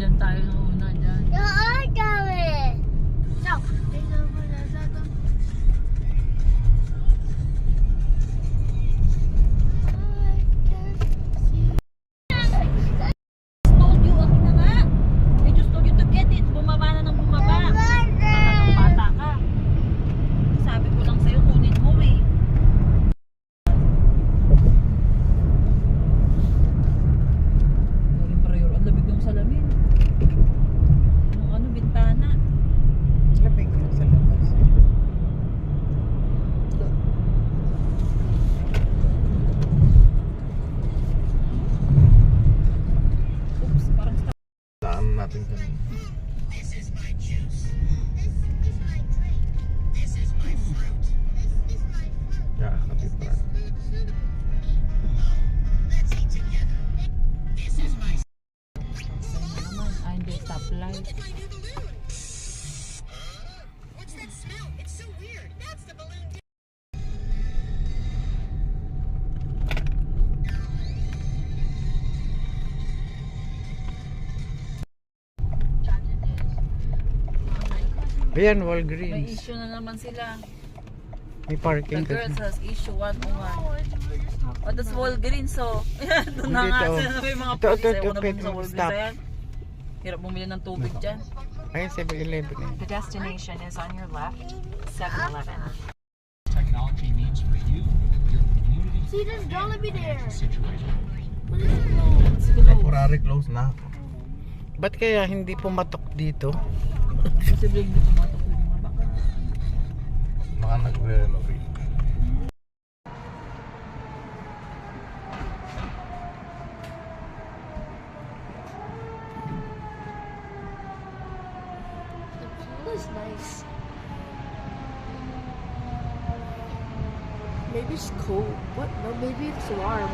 Dyan tayo nung una dyan. Told you, akin na nga. I just told you to get it. Bumaba na ng bumaba. Nakakang bata ka. Sabi ko lang sa'yo, kunin mo eh. Galing prayor. Ang labig ng salamin. Yung ano, bintana. Labig yun sa labas. Oops, parang sa... Daan natin kanina. Yeah, kapitran. naman. Ay, hindi. Stoplight. Ayan, May Walgreens. issue na naman sila. May The parking girls kasi. has issue 101. O, that's Walgreens, so. Doon na nga Dito. sila may mga Ito, police. ito, Ayaw ko na pwede bumili sa Walgreens. stop. Ayan. Hirap bumili ng tubig dyan. Ayun, 7-Eleven eh. The destination is on your left, 7-Eleven. Technology means for you, your community, See, there's Jollibee there. situation. But it's closed. Temporary close na. Ba't kaya hindi pumatok dito? Posible hindi pumatok yung mga baka. Mga nagre-renovate. The pool is nice. Maybe it's cold. What? No, maybe it's warm.